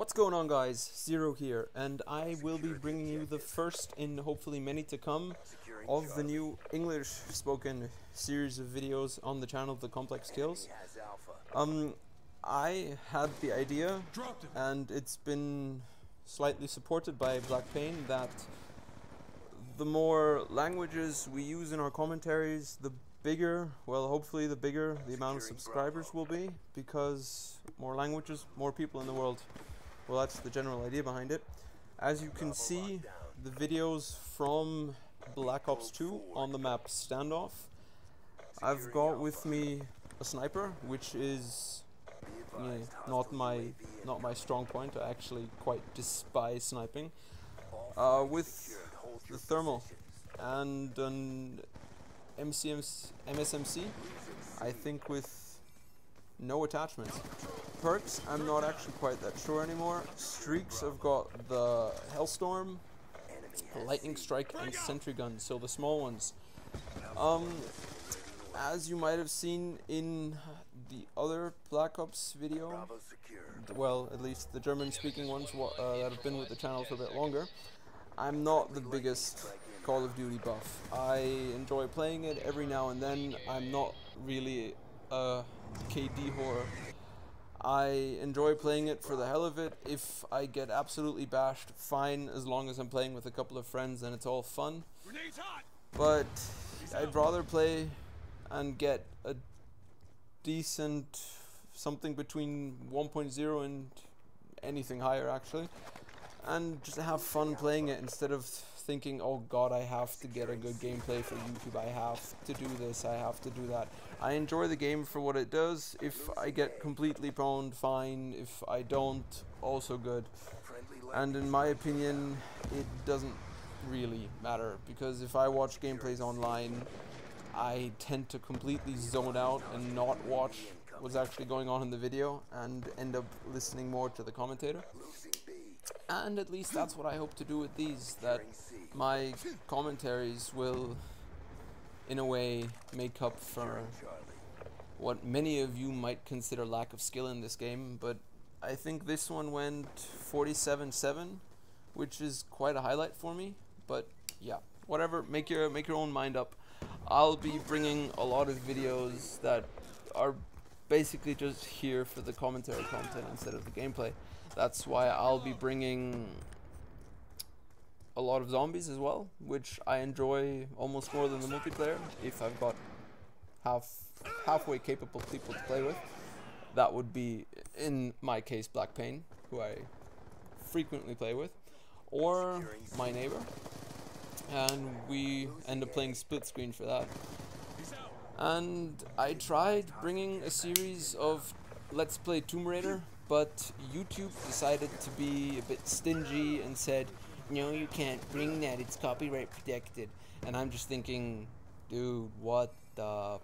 What's going on, guys? Zero here, and I will be bringing you the first in hopefully many to come of the new English spoken series of videos on the channel TheCompleXsKills. I had the idea, and it's been slightly supported by Black Pain, that the more languages we use in our commentaries, the bigger, well, hopefully the bigger the amount of subscribers will be, because more languages, more people in the world. Well, that's the general idea behind it. As you can see, the videos from Black Ops 2 on the map Standoff, I've got with me a sniper, which is not my strong point. I actually quite despise sniping. With the thermal and an MSMC, I think with no attachments. Perks, I'm not actually quite that sure anymore. Streaks, I've got the Hellstorm, Lightning Strike, and Sentry Gun, so the small ones. As you might have seen in the other Black Ops video, well, at least the German-speaking ones that have been with the channel for a bit longer, I'm not the biggest Call of Duty buff. I enjoy playing it every now and then. I'm not really a KD whore. I enjoy playing it for the hell of it. If I get absolutely bashed, fine, as long as I'm playing with a couple of friends and it's all fun. But I'd rather play and get a decent something between 1.0 and anything higher, actually, and just have fun playing it instead of thinking, oh god, I have to get a good gameplay for YouTube, I have to do this, I have to do that. I enjoy the game for what it does. If I get completely pwned, fine. If I don't, also good. And in my opinion, it doesn't really matter, because if I watch gameplays online, I tend to completely zone out and not watch what's actually going on in the video and end up listening more to the commentator. And at least that's what I hope to do with these, that my commentaries will, in a way, make up for what many of you might consider lack of skill in this game. But I think this one went 47-7, which is quite a highlight for me. But yeah, whatever, make your own mind up. I'll be bringing a lot of videos that are basically just here for the commentary content instead of the gameplay. That's why I'll be bringing a lot of zombies as well, which I enjoy almost more than the multiplayer. If I've got halfway capable people to play with, that would be, in my case, Black Pain, who I frequently play with, or my neighbor, and we end up playing split screen for that. And I tried bringing a series of Let's Play Tomb Raider, but YouTube decided to be a bit stingy and said, no, you can't bring that, it's copyright protected. And I'm just thinking, dude, what the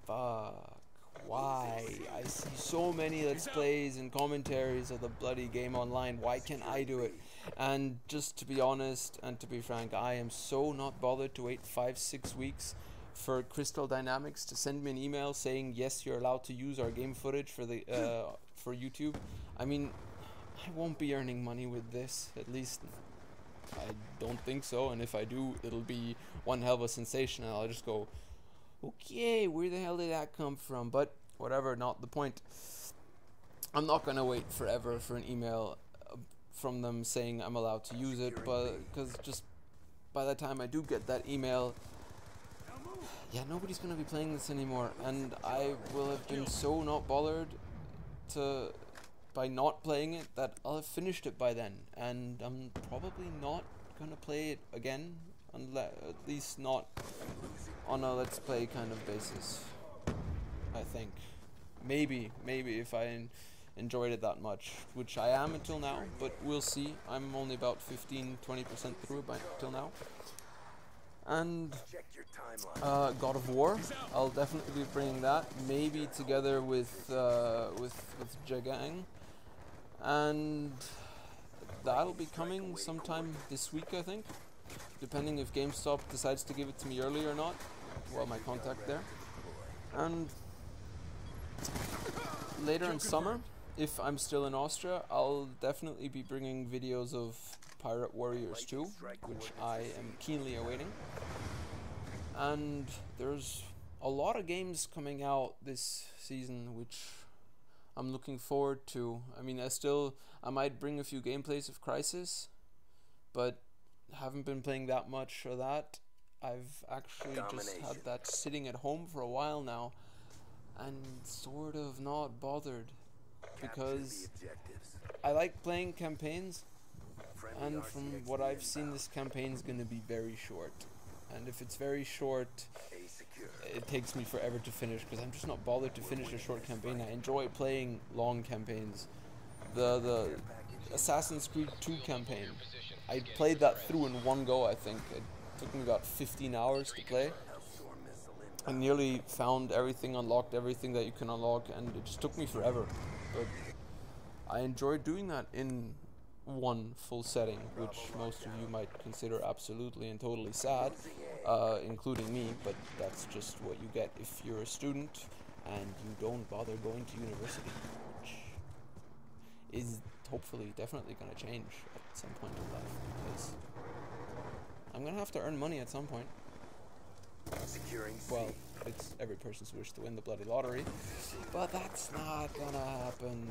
fuck? Why? I see so many Let's Plays and commentaries of the bloody game online. Why can't I do it? And just to be honest and to be frank, I am so not bothered to wait 5-6 weeks for Crystal Dynamics to send me an email saying, yes, you're allowed to use our game footage for the for YouTube. I mean, I won't be earning money with this, at least I don't think so, and if I do, it'll be one hell of a sensation, and I'll just go, okay, where the hell did that come from? But whatever, not the point. I'm not gonna wait forever for an email from them saying I'm allowed to use it, but because just by the time I do get that email, yeah, nobody's gonna be playing this anymore, and I will have been so not bothered by not playing it that I'll have finished it by then, and I'm probably not gonna play it again, unless, at least not on a Let's Play kind of basis. I think maybe if I enjoyed it that much, which I am until now, but we'll see. I'm only about 15-20% through till now. And God of War, I'll definitely be bringing that, maybe together with Jagang, and that'll be coming sometime this week, I think, depending if GameStop decides to give it to me early or not. Well, my contact there. And later in summer, if I'm still in Austria, I'll definitely be bringing videos of Pirate Warriors 2, which I am keenly awaiting. And there's a lot of games coming out this season, which I'm looking forward to. I mean, I might bring a few gameplays of Crisis, but haven't been playing that much of that. I've actually just had that sitting at home for a while now, and sort of not bothered, because I like playing campaigns, and from what I've seen, this campaign's gonna be very short. And if it's very short, it takes me forever to finish, because I'm just not bothered to finish a short campaign. I enjoy playing long campaigns. The Assassin's Creed 2 campaign, I played that through in one go, I think. It took me about 15 hours to play. I nearly found everything, unlocked everything that you can unlock, and it just took me forever. But I enjoyed doing that in one full setting, which most of you might consider absolutely and totally sad, including me, but that's just what you get if you're a student and you don't bother going to university, which is hopefully definitely going to change at some point in life, because I'm going to have to earn money at some point. Well, it's every person's wish to win the bloody lottery, but that's not going to happen.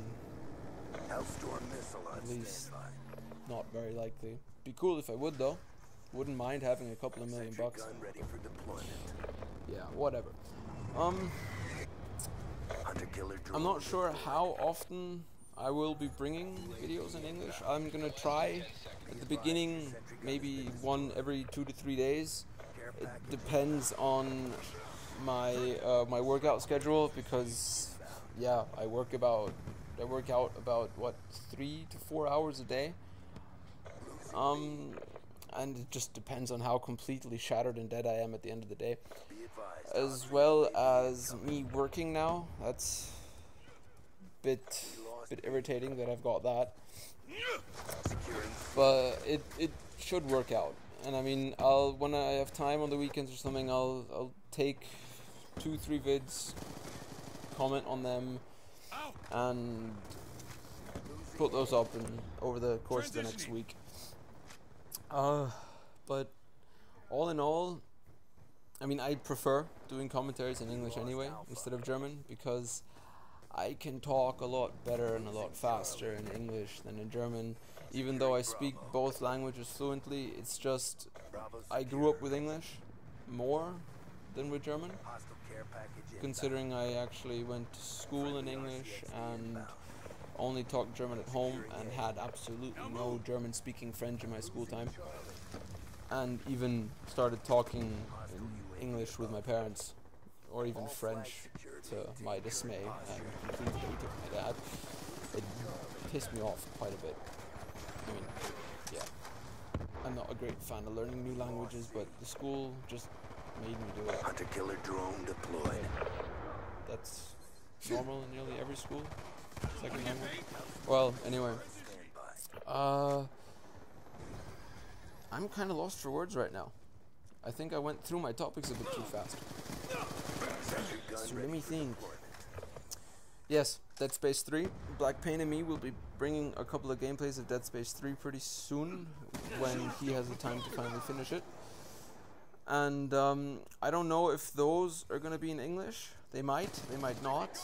At least not very likely. Be cool if I would, though. Wouldn't mind having a couple of $1 million. Yeah, whatever. I'm not sure how often I will be bringing videos in English. I'm gonna try at the beginning, maybe one every 2 to 3 days. It depends on my my workout schedule, because yeah, I work out about what, 3 to 4 hours a day. And it just depends on how completely shattered and dead I am at the end of the day, as well as me working now. That's a bit irritating that I've got that, but it should work out. And I mean, when I have time on the weekends or something, I'll take 2-3 vids, comment on them, and put those up over the course of the next week. But all in all, I mean, I prefer doing commentaries in English anyway instead of German, because I can talk a lot better and a lot faster in English than in German. Even though I speak both languages fluently, it's just I grew up with English more than with German, considering I actually went to school in English and only talked German at home and had absolutely no German-speaking friends in my school time, and even started talking in English with my parents, or even French, to my dismay and complete hate of my dad. It pissed me off quite a bit. I mean, yeah, I'm not a great fan of learning new languages, but the school just made me do it. Hunter-killer drone deployed. That's normal in nearly every school. Second language. Well, anyway, I'm kind of lost for words right now. I think I went through my topics a bit too fast. So let me think. Yes, Dead Space 3. Black Pain and me will be bringing a couple of gameplays of Dead Space 3 pretty soon, when he has the time to finally finish it. And I don't know if those are going to be in English. They might not.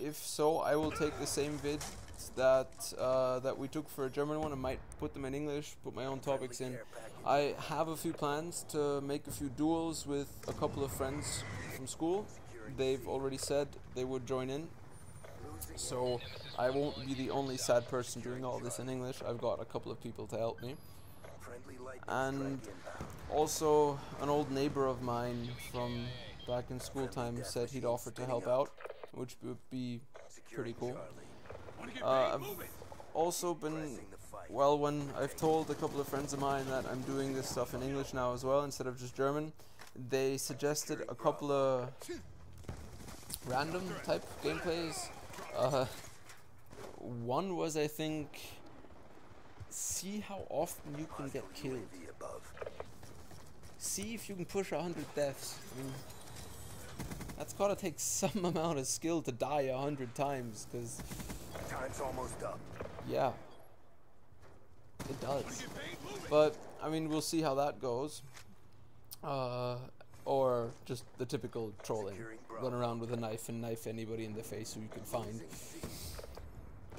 If so, I will take the same vids that we took for a German one and might put them in English, put my own topics in. I have a few plans to make a few duels with a couple of friends from school. They've already said they would join in, so I won't be the only sad person doing all this in English. I've got a couple of people to help me. And also, an old neighbor of mine from back in school time said he'd offer to help out, which would be pretty cool. I've also been, well, when I've told a couple of friends of mine that I'm doing this stuff in English now as well, instead of just German, they suggested a couple of random type gameplays. One was, I think, see how often you can get killed. See if you can push 100 deaths. I mean, that's gotta take some amount of skill to die 100 times, because Time's almost up. Yeah, it does. But I mean, we'll see how that goes. Or just the typical trolling, run around with a knife and knife anybody in the face who you can find.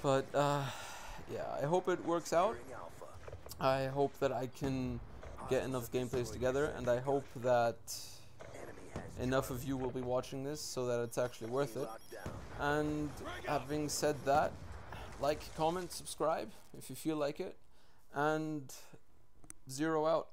But yeah, I hope it works out. I hope that I can get enough gameplays together, and I hope that enough of you will be watching this so that it's actually worth it. And having said that, like, comment, subscribe if you feel like it, and 0 out.